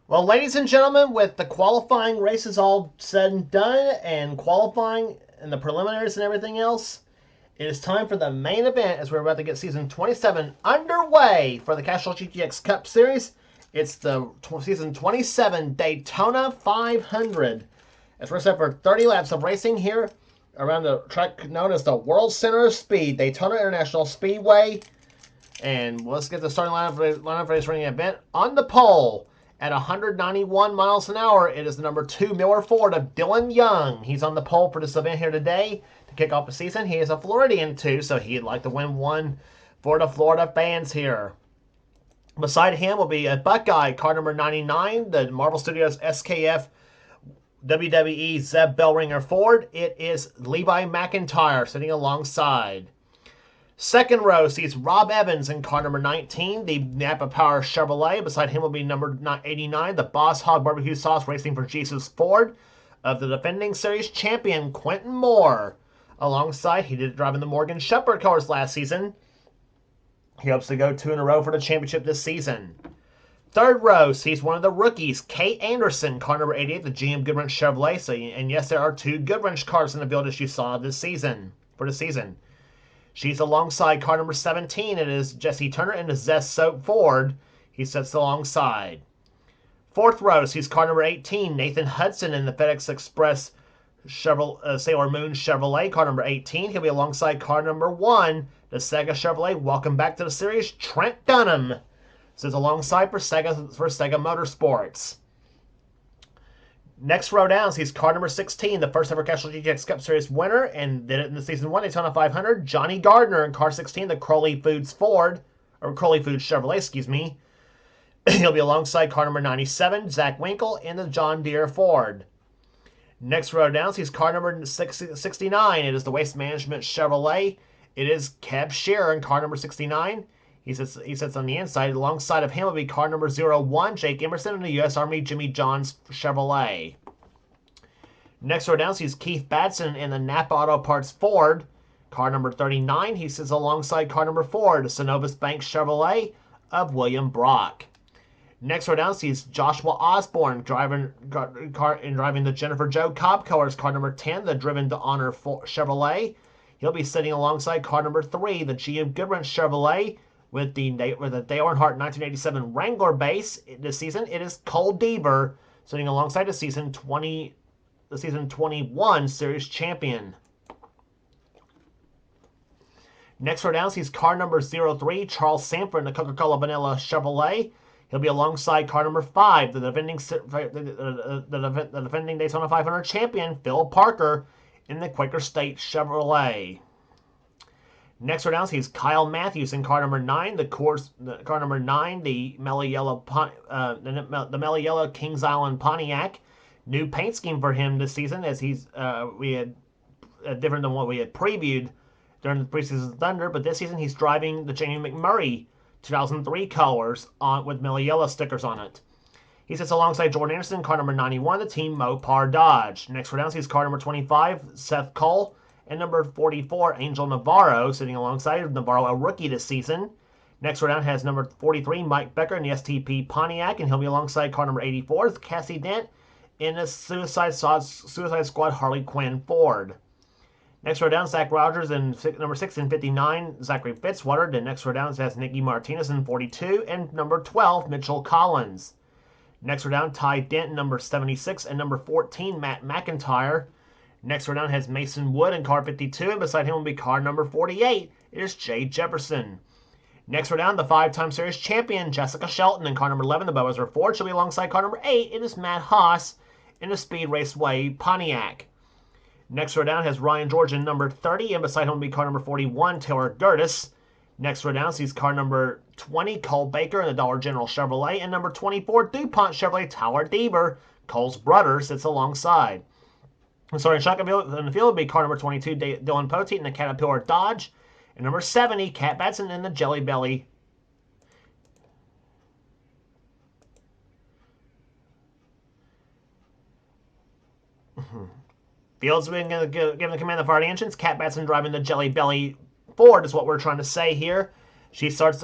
Well, ladies and gentlemen, with the qualifying races all said and done, and qualifying and the preliminaries and everything else, it is time for the main event as we're about to get season 27 underway for the Castrol GTX Cup Series. It's the season 27 Daytona 500. As we're set for 30 laps of racing here around the track known as the World Center of Speed, Daytona International Speedway. And let's get the starting lineup for this running event. On the pole at 191 miles an hour, it is the number 2 Miller Ford of Dylan Young. He's on the pole for this event here today to kick off the season. He is a Floridian too, so he'd like to win one for the Florida fans here. Beside him will be a Buckeye, car number 99, the Marvel Studios SKF WWE Zeb Bellringer Ford. It is Levi McIntyre sitting alongside. Second row sees Rob Evans in car number 19, the Napa Power Chevrolet. Beside him will be number 89, the Boss Hog Barbecue Sauce racing for Jesus Ford of the defending series champion Quentin Moore. Alongside, he did drive in the Morgan Shepherd colors last season. He hopes to go 2 in a row for the championship this season. Third row sees one of the rookies, Kate Anderson, car number 88, the GM Goodwrench Chevrolet. So, and yes, there are 2 Goodwrench cars in the field as you saw this season. She's alongside car number 17. It is Jesse Turner in the Zest Soap Ford. He sits alongside. Fourth row sees car number 18, Nathan Hudson in the FedEx Express Sailor Moon Chevrolet, car number 18. He'll be alongside car number 1, the Sega Chevrolet. Welcome back to the series, Trent Dunham. Sits alongside for Sega Motorsports. Next row down sees car number 16, the first ever Castrol GTX Cup Series winner, and did it in the Season 1 Daytona 500, Johnny Gardner in car 16, the Crowley Foods Chevrolet, excuse me. He'll be alongside car number 97, Zach Winkle, in the John Deere Ford. Next row down sees car number 69. It is the Waste Management Chevrolet. It is Kev Shearer in car number 69. He sits on the inside. Alongside of him will be car number 01, Jake Emerson in the U.S. Army Jimmy John's Chevrolet. Next row down sees Keith Batson in the Napa Auto Parts Ford. Car number 39, he sits alongside car number 4, the Synovus Bank Chevrolet of William Brock. Next row down sees Joshua Osborne driving the Jennifer Jo Cobb colors, car number 10, the Driven to Honor Chevrolet. He'll be sitting alongside car number 3, the GM Goodwrench Chevrolet, with the Dale Earnhardt 1987 Wrangler base. This season, it is Cole Deaver sitting alongside the season 21 series champion. Next row down sees car number 03, Charles Sanford in the Coca-Cola Vanilla Chevrolet. He'll be alongside car number 5, the defending Daytona 500 champion, Phil Parker, in the Quaker State Chevrolet. Next row down sees Kyle Matthews in car number 9, the Mellow Yellow Kings Island Pontiac. New paint scheme for him this season, as he's different than what we had previewed during the preseason Thunder. But this season he's driving the Jamie McMurray 2003 colors with Mellow Yellow stickers on it. He sits alongside Jordan Anderson, car number 91, the Team Mopar Dodge. Next row down sees car number 25, Seth Cole, and number 44, Angel Navarro, sitting alongside Navarro, a rookie this season. Next row down has number 43, Mike Becker in the STP Pontiac, and he'll be alongside car number 84, Cassie Dent, in the Suicide Squad Harley Quinn Ford. Next row down, Zach Rogers in number 6 and 59, Zachary Fitzwater. The next row down has Nicky Martinez in 42, and number 12, Mitchell Collins. Next row down, Ty Dent, number 76, and number 14, Matt McIntyre. Next row down has Mason Wood in car 52, and beside him will be car number 48. It is Jay Jefferson. Next row down, the 5-time series champion, Jessica Shelton in car number 11, the Boas Ford. She'll be alongside car number 8. It is Matt Haas in the Speed Raceway Pontiac. Next row down has Ryan George in number 30, and beside him will be car number 41, Taylor Gertis. Next row down sees car number 20, Cole Baker in the Dollar General Chevrolet, and number 24, DuPont Chevrolet, Tyler Deaver. Cole's brother sits alongside. In shotgun in the field will be car number 22, Dylan Poteet in the Caterpillar Dodge, and number 70, Cat Batson in the Jelly Belly. Fields being given the command of the engines. Cat Batson driving the Jelly Belly Ford is what we're trying to say here. She starts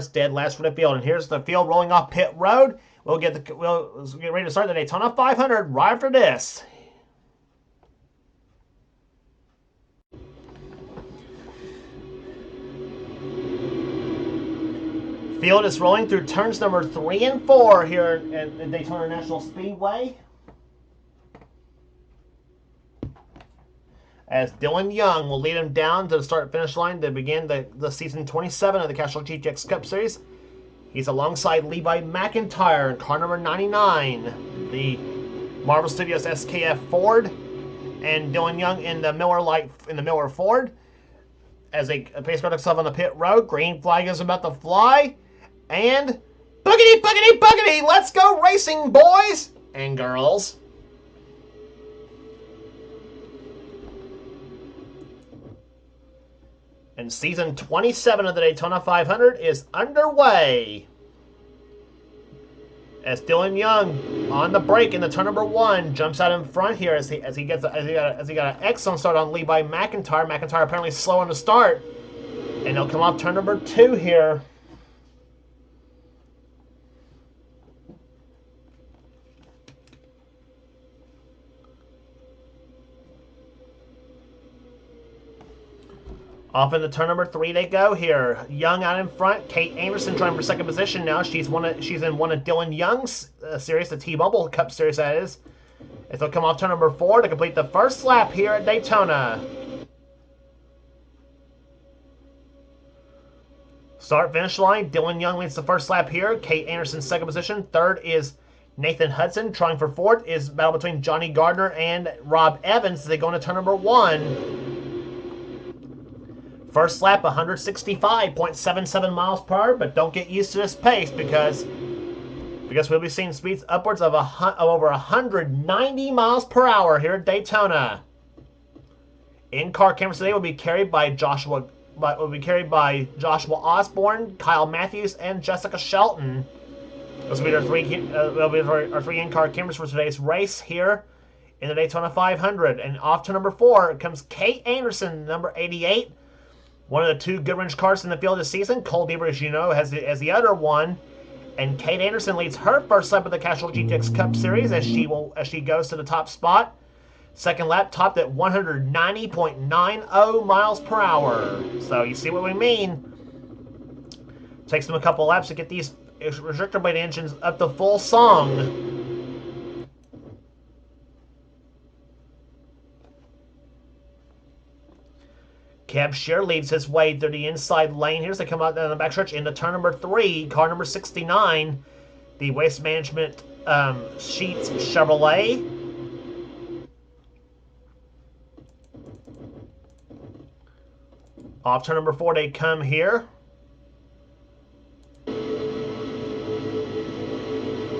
dead last for the field, and here's the field rolling off pit road we'll get ready to start the Daytona 500 right after this. Field is rolling through turns number 3 and 4 here at Daytona National Speedway. As Dylan Young will lead him down to the start-finish line to begin the season 27 of the Castrol GTX Cup Series. He's alongside Levi McIntyre in car number 99, the Marvel Studios SKF Ford, and Dylan Young in the Miller Ford. As a pace car takes off on the pit road, green flag is about to fly, and boogity, boogity, boogity! Let's go racing, boys and girls! And season 27 of the Daytona 500 is underway. As Dylan Young on the brake in the turn number 1 jumps out in front here as he got an excellent start on Levi McIntyre. McIntyre apparently slow on the start, and he'll come off turn number 2 here. Off into turn number 3 they go here. Young out in front. Kate Anderson trying for second position now. She's in one of Dylan Young's series, the T-Mobile Cup Series that is. As they'll come off turn number 4 to complete the first lap here at Daytona. Start finish line. Dylan Young leads the first lap here. Kate Anderson second position. Third is Nathan Hudson. Trying for fourth is battle between Johnny Gardner and Rob Evans as they go into turn number 1. First lap, 165.77 miles per hour, but don't get used to this pace because we'll be seeing speeds upwards of over 190 miles per hour here at Daytona. In-car cameras today will be carried by Joshua Osborne, Kyle Matthews, and Jessica Shelton. Those will be our three in-car cameras for today's race here in the Daytona 500. And off to number 4 comes Kate Anderson, number 88. One of the 2 Goodwrench cars in the field this season. Cole Bieber, as you know, has the other one. And Kate Anderson leads her first lap of the Castrol GTX Cup Series as she goes to the top spot. Second lap topped at 190.90 miles per hour. So you see what we mean. Takes them a couple laps to get these restrictor blade engines up to full song. Cab Shear leads his way through the inside lane here as they come out down the backstretch into turn number 3, car number 69, the Waste Management Sheets Chevrolet. Off turn number 4 they come here.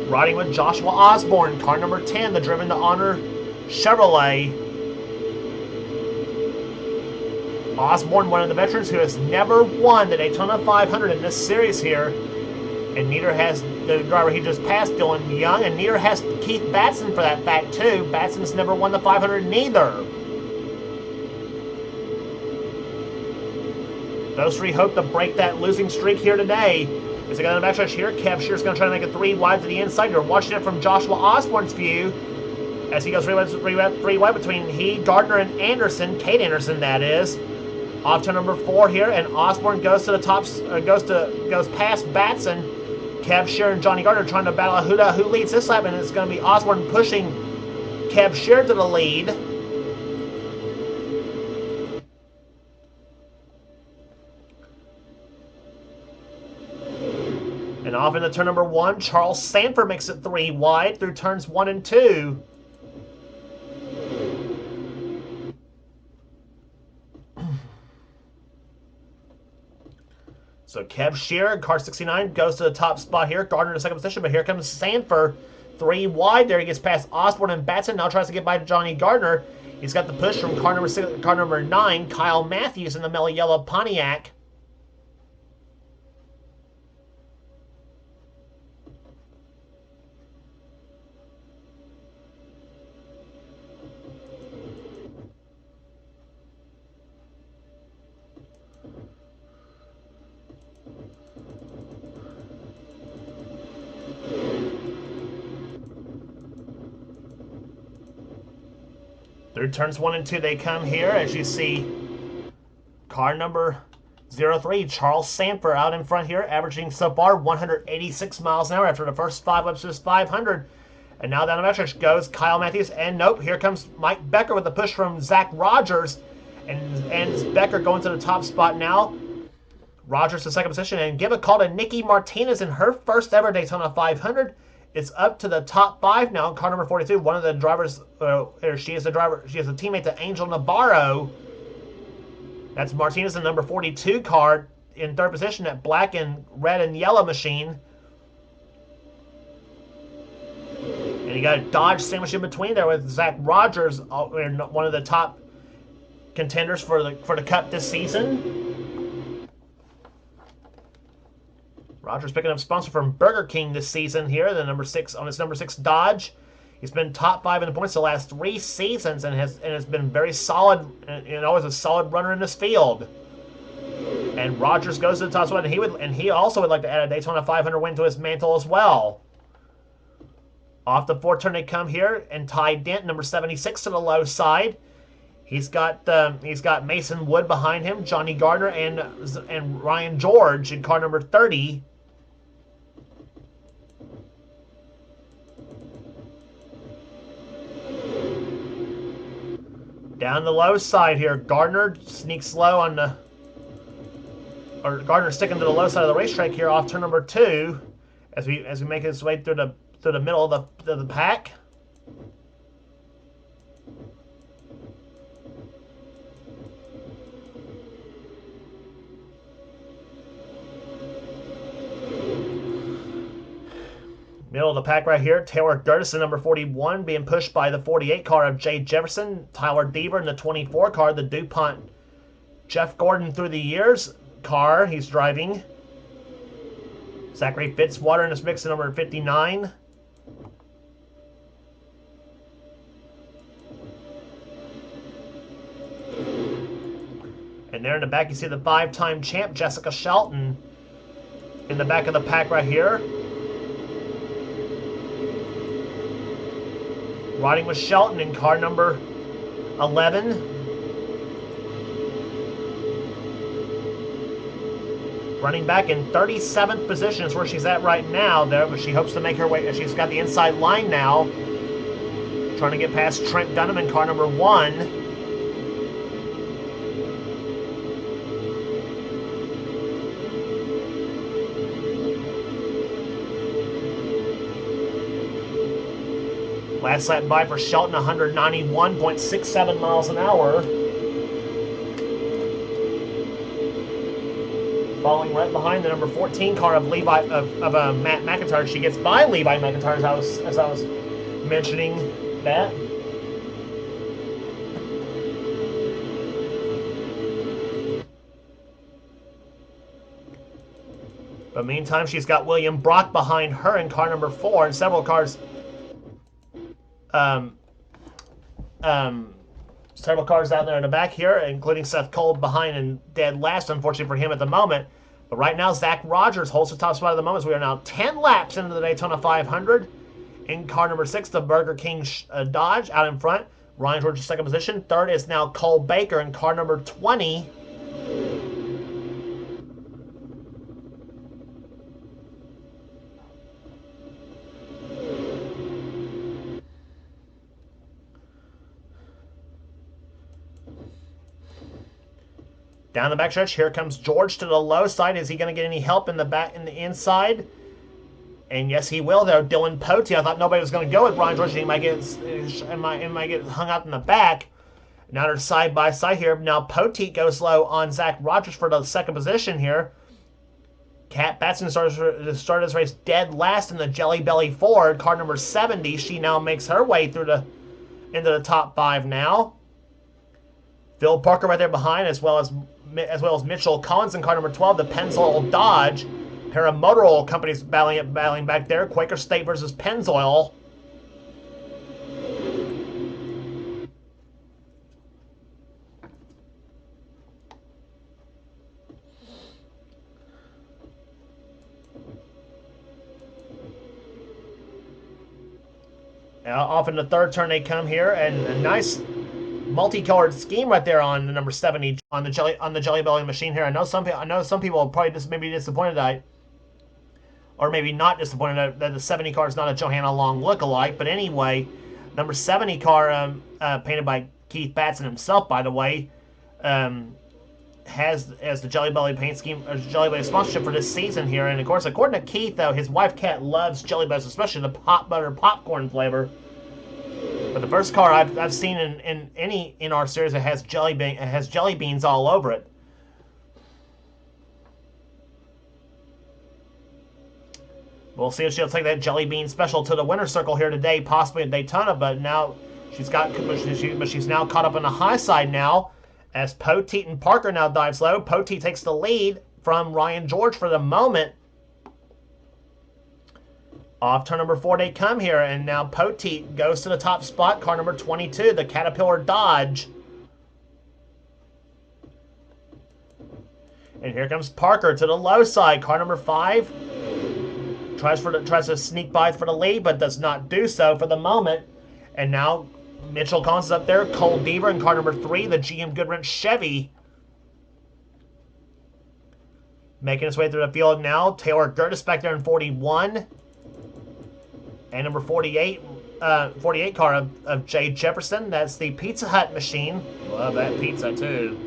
Riding with Joshua Osborne, car number 10, the Driven to Honor Chevrolet. Osborne, one of the veterans who has never won the Daytona 500 in this series here, and neither has the driver he just passed, Dylan Young, and neither has Keith Batson for that fact too. Batson's never won the 500 neither. Those 3 hope to break that losing streak here today. As they go to the backstretch here, Cab Shear's going to try to make it 3 wide to the inside. You're watching it from Joshua Osborne's view as he goes 3 wide between he, Gardner, and Anderson. Kate Anderson, that is. Off to number 4 here, and Osborne goes to the top, goes past Batson. Cab Shear and Johnny Gardner trying to battle who leads this lap, and it's going to be Osborne pushing Cab Shear to the lead. And off into turn number 1, Charles Sanford makes it 3 wide through turns 1 and 2. So Cab Shear, car 69, goes to the top spot here. Gardner in second position, but here comes Sanford. 3 wide there. He gets past Osborne and Batson. Now tries to get by Johnny Gardner. He's got the push from car number 9, Kyle Matthews in the mellow yellow Pontiac. Through turns 1 and 2, they come here, as you see car number 03, Charles Sanford, out in front here, averaging so far 186 miles an hour after the first 5 laps to 500. And now down the backstretch goes Kyle Matthews, and nope, here comes Mike Becker with the push from Zach Rogers, and Becker going to the top spot now. Rogers to second position, and give a call to Nikki Martinez in her first ever Daytona 500. It's up to the top 5 now. Car number 42, one of the drivers, she is a teammate to Angel Navarro. That's Martinez in number 42 car in third position, that black and red and yellow machine. And you got a Dodge sandwich in between there with Zach Rogers, one of the top contenders for the Cup this season. Rogers picking up sponsor from Burger King this season here, the number 6 on his number 6 Dodge. He's been top 5 in the points the last 3 seasons, and has been very solid, and always a solid runner in this field. And Rogers goes to the top spot, and he also would like to add a Daytona 500 win to his mantle as well. Off the 4th turn they come here, and Ty Dent, number 76, to the low side. He's got Mason Wood behind him, Johnny Gardner, and Ryan George in car number 30. Down the low side here, Gardner sneaks low on the, or Gardner sticking to the low side of the racetrack here off turn number 2, as we make his way through the middle of the pack. Middle of the pack right here, Taylor Durtis in number 41 being pushed by the 48 car of Jay Jefferson, Tyler Deaver in the 24 car, the DuPont Jeff Gordon through the years car he's driving. Zachary Fitzwater in this mix at number 59. And there in the back you see the 5-time champ Jessica Shelton in the back of the pack right here. Riding with Shelton in car number 11. Running back in 37th position is where she's at right now there, but she hopes to make her way. She's got the inside line now. Trying to get past Trent Dunham in car number 1. Last lap by for Shelton, 191.67 miles an hour. Falling right behind the number 14 car of Matt McIntyre. She gets by Levi McIntyre as I was mentioning that. But meantime, she's got William Brock behind her in car number 4, and several cars. Several cars out there in the back here, including Seth Cole behind and dead last, unfortunately for him at the moment. But right now, Zach Rogers holds the top spot at the moment. So we are now 10 laps into the Daytona 500. In car number 6, the Burger King Dodge out in front. Ryan George in second position. Third is now Cole Baker in car number 20. Down the backstretch, here comes George to the low side. Is he going to get any help in the inside? And yes, he will, though. Dylan Pote. I thought nobody was going to go with Ryan George. He might get hung out in the back. Now they're side by side here. Now Pote goes low on Zach Rogers for the second position here. Kat Batson started his race dead last in the Jelly Belly Ford, car number 70. She now makes her way into the top 5 now. Phil Parker right there behind, as well as Mitchell Collins in car number 12, the Pennzoil Dodge. Pair of motor oil companies battling back there. Quaker State versus Pennzoil. Off in the third turn they come here, and a nice multicolored scheme right there on the number 70 on the Jelly Belly machine here. I know some people will probably just maybe disappointed that or maybe not disappointed that the 70 car is not a Johanna Long look-alike. But anyway, number 70 car, painted by Keith Batson himself, by the way, has as the Jelly Belly paint scheme, or Jelly Belly sponsorship for this season here. And of course, according to Keith, though, his wife Kat loves Jelly Bellies, especially the pot butter popcorn flavor. But the first car I've seen in our series that has jelly beans all over it. We'll see if she'll take that jelly bean special to the winner's circle here today, possibly at Daytona. But now she's now caught up on the high side now, as Poteet and Parker now dive slow. Poteet takes the lead from Ryan George for the moment. Off turn number 4 they come here, and now Poteet goes to the top spot. Car number 22, the Caterpillar Dodge. And here comes Parker to the low side. Car number 5 tries to sneak by for the lead, but does not do so for the moment. And now Mitchell Collins is up there. Cole Deaver in car number 3, the GM Goodwrench Chevy. Making his way through the field now. Taylor Gertis back there in 41. And number 48 car of Jay Jefferson. That's the Pizza Hut machine. Love that pizza, too.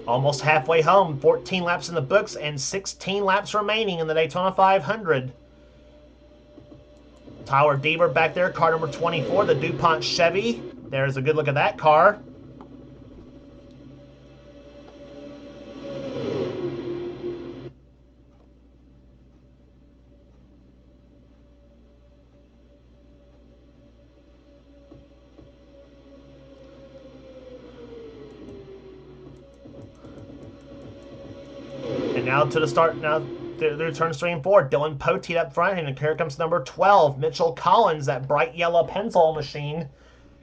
Almost halfway home. 14 laps in the books and 16 laps remaining in the Daytona 500. Tyler Deaver back there, car number 24, the DuPont Chevy. There's a good look at that car. And now to the start, now through turns 3 and 4, Dylan Poteet up front, and here comes number 12, Mitchell Collins, that bright yellow pencil machine.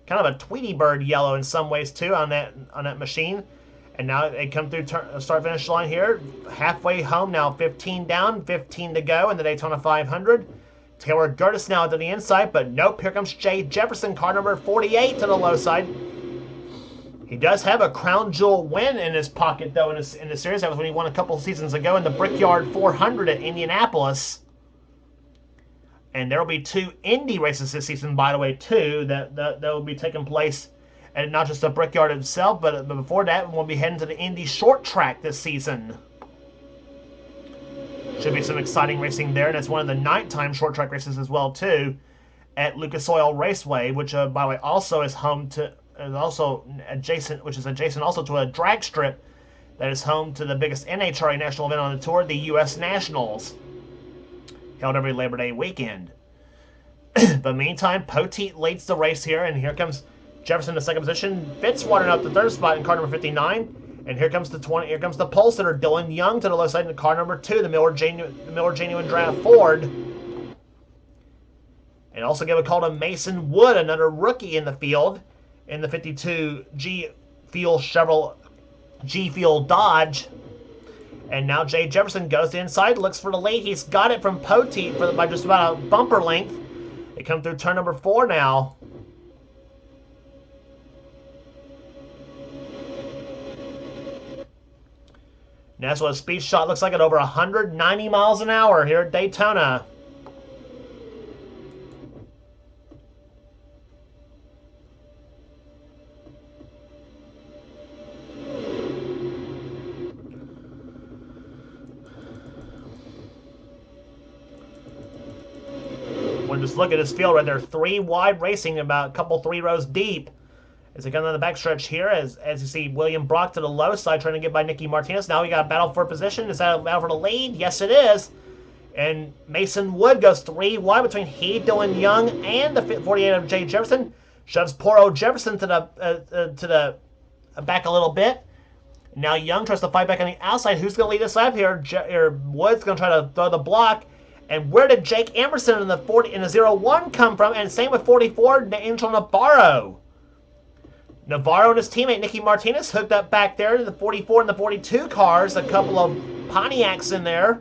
Kind of a Tweety Bird yellow in some ways, too, on that machine. And now they come through start-finish line here. Halfway home now, 15 down, 15 to go in the Daytona 500. Taylor Gertis now to the inside, but nope, here comes Jay Jefferson, car number 48 to the low side. He does have a crown jewel win in his pocket, though, in the series. That was when he won a couple seasons ago in the Brickyard 400 at Indianapolis. And there will be 2 Indy races this season, by the way, too, that will be taking place at not just the Brickyard itself, but before that, we'll be heading to the Indy Short Track this season. Should be some exciting racing there, and it's one of the nighttime short track races as well, too, at Lucas Oil Raceway, which, by the way, also is home to... adjacent also to a drag strip that is home to the biggest NHRA national event on the tour, the U.S. Nationals, held every Labor Day weekend. But meantime, Poteet leads the race here, and here comes Jefferson in second position. Fitzwater up the third spot in car number 59, and here comes the pole sitter Dylan Young to the left side in car number 2, the Miller Genuine Draft Ford. And also give a call to Mason Wood, another rookie in the field, in the 52 G-Fuel Dodge. And now Jay Jefferson goes inside, looks for the lead. He's got it from Poteet by just about a bumper length. They come through turn number 4 now. And that's what a speed shot looks like at over 190 miles an hour here at Daytona. Just look at this field right there. 3 wide racing, about a couple 3 rows deep. As they come down the backstretch here, as you see William Brock to the low side trying to get by Nicky Martinez. Now we got a battle for position. Is that a battle for the lead? Yes, it is. And Mason Wood goes 3 wide between he, Dylan Young, and the 48 of Jay Jefferson. Shoves poor old Jefferson to the back a little bit. Now Young tries to fight back on the outside. Who's going to lead this lap here? Wood's going to try to throw the block. And where did Jake Emerson in the 01 come from? And same with 44, Angel Navarro. Navarro and his teammate Nicky Martinez hooked up back there to the 44 and the 42 cars. A couple of Pontiacs in there.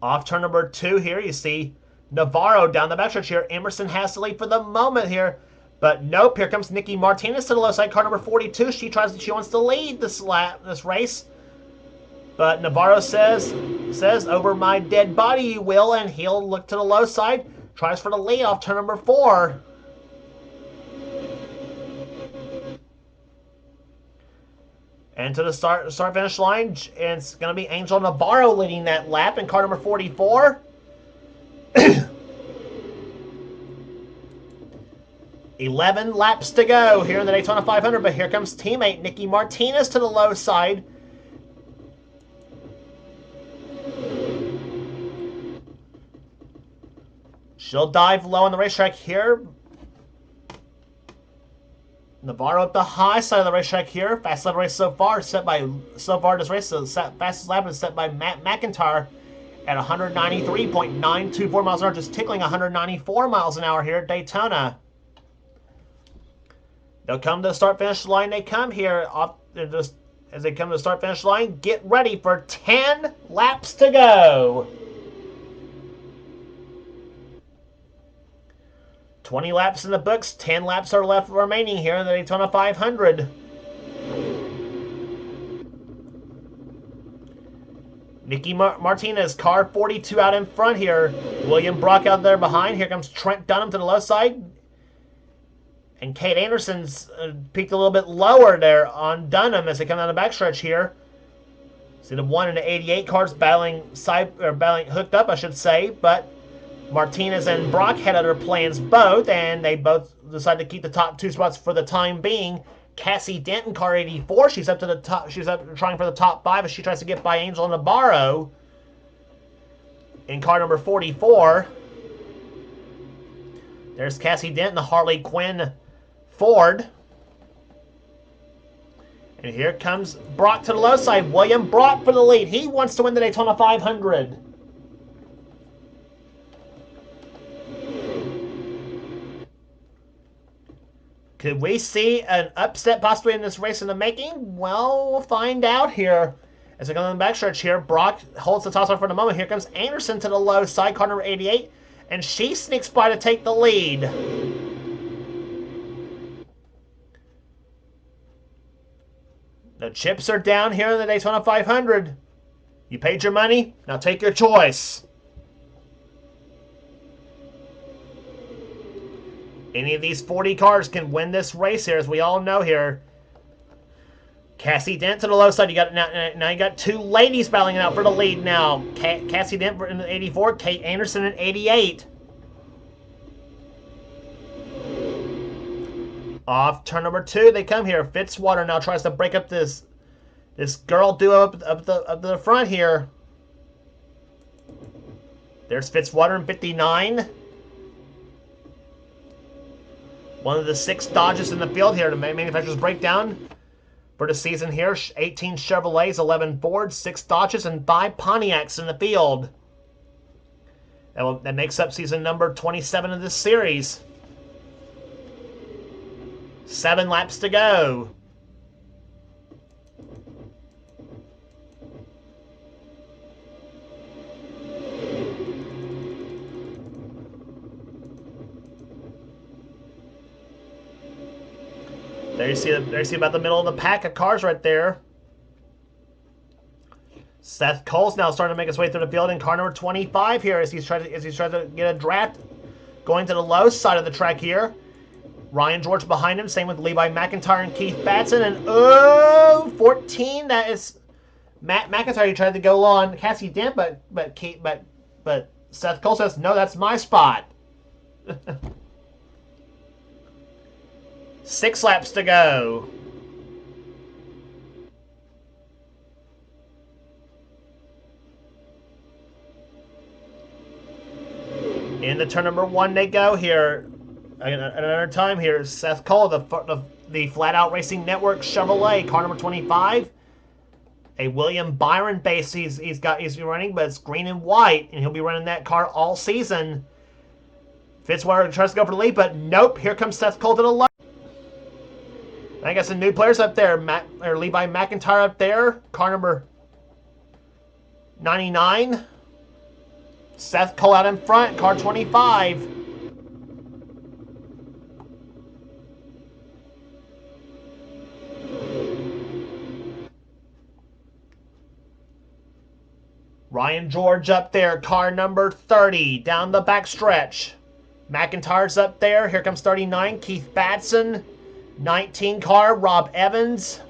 Off turn number 2 here, you see Navarro down the backstretch here. Emerson has to lead for the moment here. But nope, here comes Nicky Martinez to the low side. Car number 42. She wants to lead this race. But Navarro says, over my dead body you will, and he'll look to the low side. Tries for the lead off turn number 4. And to the start-finish line, and it's going to be Angel Navarro leading that lap in car number 44. 11 laps to go here in the Daytona 500, but here comes teammate Nicky Martinez to the low side. She'll dive low on the racetrack here. Navarro up the high side of the racetrack here. Fastest lap race so far this race. So the fastest lap is set by Matt McIntyre at 193.924 miles an hour, just tickling 194 miles an hour here at Daytona. They'll come to the start-finish line. They come here as they come to the start-finish line. Get ready for 10 laps to go. 20 laps in the books. 10 laps are left remaining here in the Daytona 500. Nicky Martinez, car 42 out in front here. William Brock out there behind. Here comes Trent Dunham to the left side. And Kate Anderson's peaked a little bit lower there on Dunham as they come down the backstretch here. See the 1 and the 88 cars battling hooked up, I should say, but Martinez and Brock had other plans both, and they both decided to keep the top 2 spots for the time being. Cassie Denton, car 84, she's up to the top. She's up trying for the top 5 as she tries to get by Angel Navarro in car number 44. There's Cassie Denton, the Harley Quinn Ford. And here comes Brock to the low side. William Brock for the lead. He wants to win the Daytona 500. Could we see an upset possibly in this race in the making? Well, we'll find out here. As we go on the backstretch here, Brock holds the top spot for the moment. Here comes Anderson to the low side, car number 88, and she sneaks by to take the lead. The chips are down here in the Daytona 500. You paid your money, now take your choice. Any of these 40 cars can win this race here, as we all know here. Cassie Dent to the low side. Now you got 2 ladies battling it out for the lead now. Cassie Dent in the 84, Kate Anderson in 88. Off turn number 2, they come here. Fitzwater now tries to break up this girl duo up the front here. There's Fitzwater in 59. One of the 6 Dodges in the field here to manufacturer's breakdown for the season here. 18 Chevrolets, 11 Fords, 6 Dodges, and 5 Pontiacs in the field. That makes up season number 27 of this series. 7 laps to go. There you see about the middle of the pack of cars right there. Seth Cole's now starting to make his way through the field in car number 25 here as he's trying to get a draft going to the low side of the track here. Ryan George behind him, same with Levi McIntyre and Keith Batson, and 14. That is Matt McIntyre. He tried to go on Cassie Dent, but Seth Cole says no, that's my spot. 6 laps to go. Into turn number 1 they go here. Another time here. Is, Seth Cole, the Flat Out Racing Network Chevrolet, car number 25. A William Byron base he's running, but it's green and white, and he'll be running that car all season. Fitzwater tries to go for the lead, but nope. Here comes Seth Cole to the left. I got some new players up there. Levi McIntyre up there. Car number 99. Seth Cole out in front. Car 25. Ryan George up there. Car number 30. Down the back stretch. McIntyre's up there. Here comes 39. Keith Batson. 19 car. Rob Evans.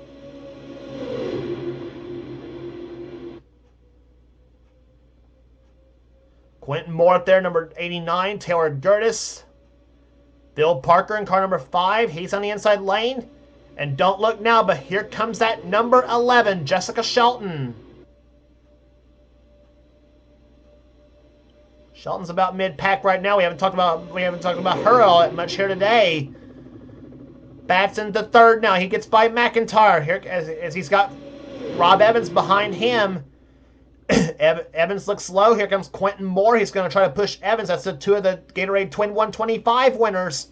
Quentin Moore up there. Number 89. Taylor Gertis. Bill Parker in car number 5. He's on the inside lane. And don't look now, but here comes that number 11. Jessica Shelton. Shelton's about mid-pack right now. We haven't talked about her all that much here today. Batson the third now. He gets by McIntyre here as he's got Rob Evans behind him. Evans looks slow. Here comes Quentin Moore. He's going to try to push Evans. That's the two of the Gatorade Twin 125 winners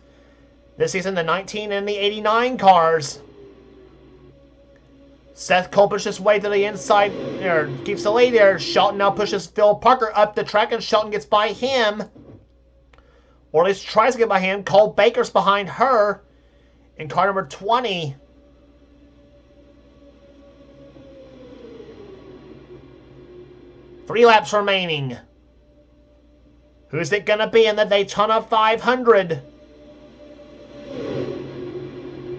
this season, the 19 and the 89 cars. Seth Cole pushes his way to the inside, keeps the lead there. Shelton now pushes Phil Parker up the track, and Shelton gets by him. Or at least tries to get by him. Cole Baker's behind her in car number 20. Three laps remaining. Who's it going to be in the Daytona 500?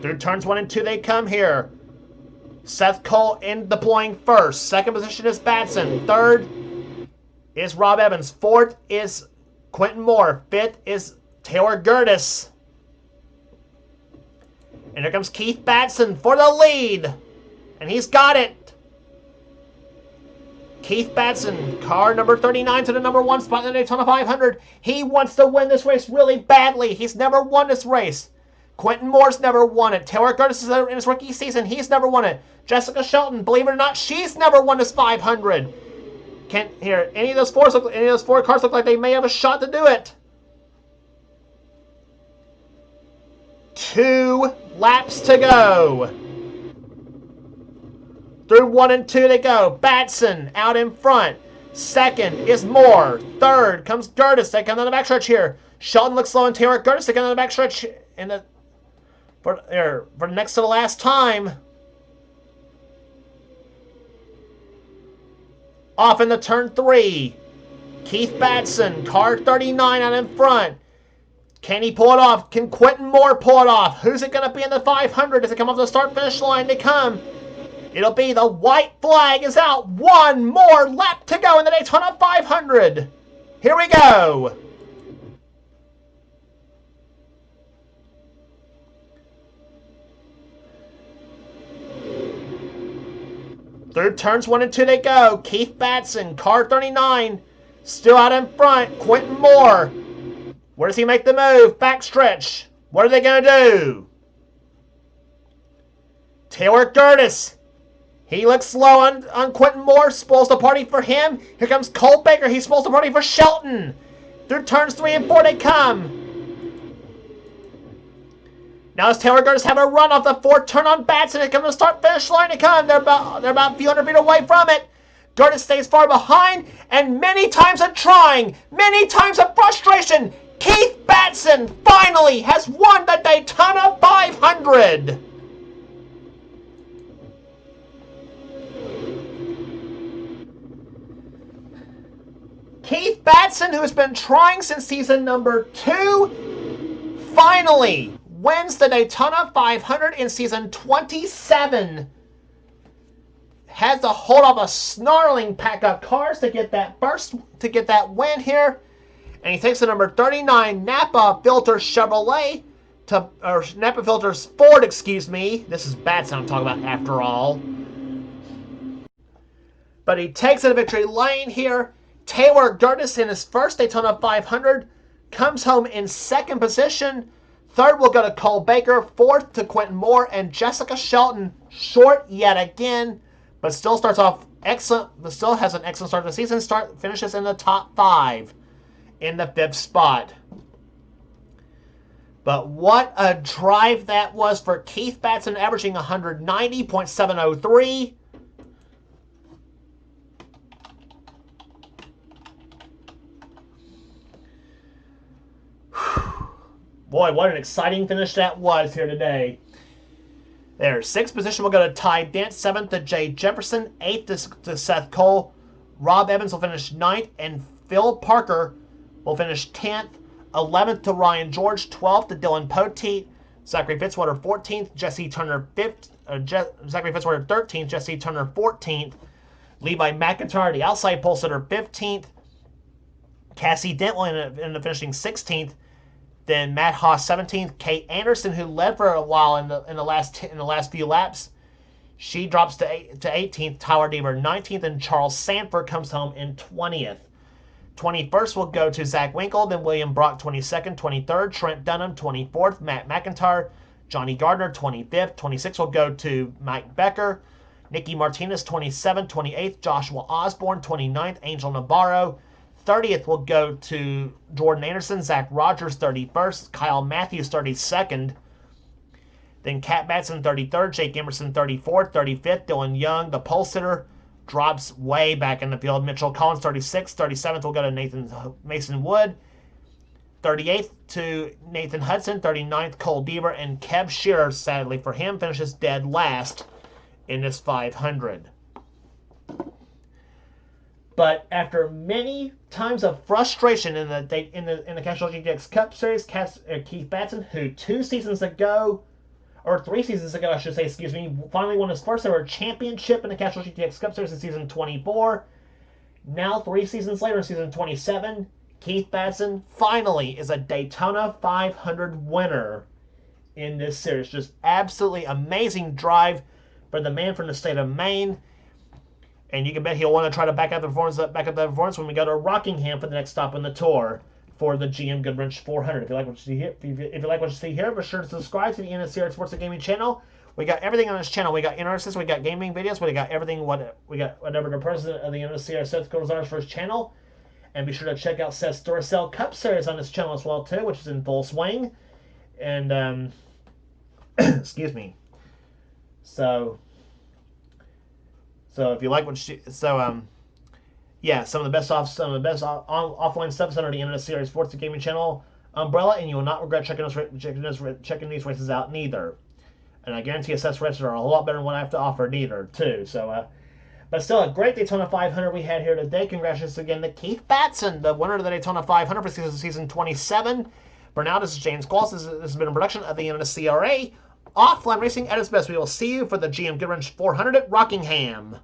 Through turns 1 and 2 they come here. Seth Cole in deploying first. Second position is Batson. Third is Rob Evans. Fourth is Quentin Moore. Fifth is Taylor Gertis. And here comes Keith Batson for the lead. And he's got it. Keith Batson, car number 39 to the number 1 spot in the Daytona 500. He wants to win this race really badly. He's never won this race. Quentin Moore's never won it. Taylor Gertis is in his rookie season. He's never won it. Jessica Shelton, believe it or not, she's never won this 500. Any of those four cars look like they may have a shot to do it. 2 laps to go. Through 1 and 2 they go. Batson out in front. Second is Moore. Third comes Gertis. They come down the backstretch here. Shelton looks slow, and Taylor Gertis, they come down the backstretch for next to the last time. Off into turn 3. Keith Batson, car 39 out in front. Can he pull it off? Can Quentin Moore pull it off? Who's it going to be in the 500? Does it come off the start-finish line? They come. It'll be the white flag is out. 1 more lap to go in the Daytona 500. Here we go. Through turns 1 and 2 they go. Keith Batson, car 39, still out in front. Quentin Moore. Where does he make the move? Backstretch. What are they going to do? Taylor Gertis. He looks slow on Quentin Moore. Spoils the party for him. Here comes Cole Baker. He spoils the party for Shelton. Through turns 3 and 4 they come. Now as Taylor Gertis have a run off the 4th turn on Batson, they come to the start-finish line. They come. They're about a few hundred feet away from it. Gertis stays far behind, and many times of trying, many times of frustration, Keith Batson finally has won the Daytona 500. Keith Batson, who has been trying since season number 2, finally wins the Daytona 500 in season 27. Has to hold up a snarling pack of cars to get that win here. And he takes the number 39 Napa Filters Chevrolet Napa Filters Ford, excuse me. This is Batson I'm talking about after all. But he takes it to victory lane here. Taylor Gertis in his first Daytona 500 comes home in 2nd position. 3rd will go to Cole Baker. 4th to Quentin Moore. And Jessica Shelton, short yet again, but still starts off excellent. But still has an excellent start to the season. Finishes in the top 5 in the 5th spot. But what a drive that was for Keith Batson, averaging 190.703. Boy, what an exciting finish that was here today. There, 6th position will go to Ty Dent, 7th to Jay Jefferson, 8th to Seth Cole. Rob Evans will finish 9th, and Phil Parker will finish 10th. 11th to Ryan George, 12th to Dylan Poteet, Zachary Fitzwater 14th, Jesse Turner 5th, Zachary Fitzwater 13th, Jesse Turner 14th, Levi McIntyre, the outside pole sitter 15th, Cassie Dent will end up finishing 16th, then Matt Haas 17th, Kate Anderson, who led for a while in the last few laps, she drops to 18th, Tyler Deaver 19th, and Charles Sanford comes home in 20th. 21st will go to Zach Winkle, then William Brock 22nd, 23rd, Trent Dunham 24th, Matt McIntyre, Johnny Gardner 25th, 26th will go to Mike Becker, Nicky Martinez 27th, 28th, Joshua Osborne 29th, Angel Navarro, 30th will go to Jordan Anderson, Zach Rogers 31st, Kyle Matthews 32nd, then Cat Batson 33rd, Jake Emerson 34th, 35th, Dylan Young, the pole sitter, drops way back in the field. Mitchell Collins, 36th. 37th will go to Mason Wood. 38th to Nathan Hudson. 39th, Cole Deaver. And Kev Shearer, sadly for him, finishes dead last in this 500. But after many times of frustration in the Castrol GTX Cup Series, Keith Batson, who 2 seasons ago, or 3 seasons ago, I should say, excuse me, finally won his first ever championship in the Castrol GTX Cup Series in season 24. Now, 3 seasons later, in season 27, Keith Batson finally is a Daytona 500 winner in this series. Just absolutely amazing drive for the man from the state of Maine. And you can bet he'll want to try to back up the performance when we go to Rockingham for the next stop on the tour for the GM Goodwrench 400. If you like what you see here, if you like what you see here, be sure to subscribe to the NNSCRA Sports and Gaming channel. We got everything on this channel. We got interests, we got gaming videos, we got everything. We got whatever the president of the NNSCRA Seth goes on for his channel, and be sure to check out Seth's Duracell Cup Series on this channel as well too, which is in full swing. And excuse me. So if you like what you yeah, some of the best offline stuff under the NNSCRA Sports and Gaming channel umbrella, and you will not regret checking these races out neither. And I guarantee Seth's races are a whole lot better than what I have to offer neither, too. So, but still a great Daytona 500 we had here today. Congratulations again to Keith Batson, the winner of the Daytona 500 for season 27. For now, this is James Qualls. This has been a production of the NNSCRA Offline Racing at its best. We will see you for the GM Goodwrench 400 at Rockingham.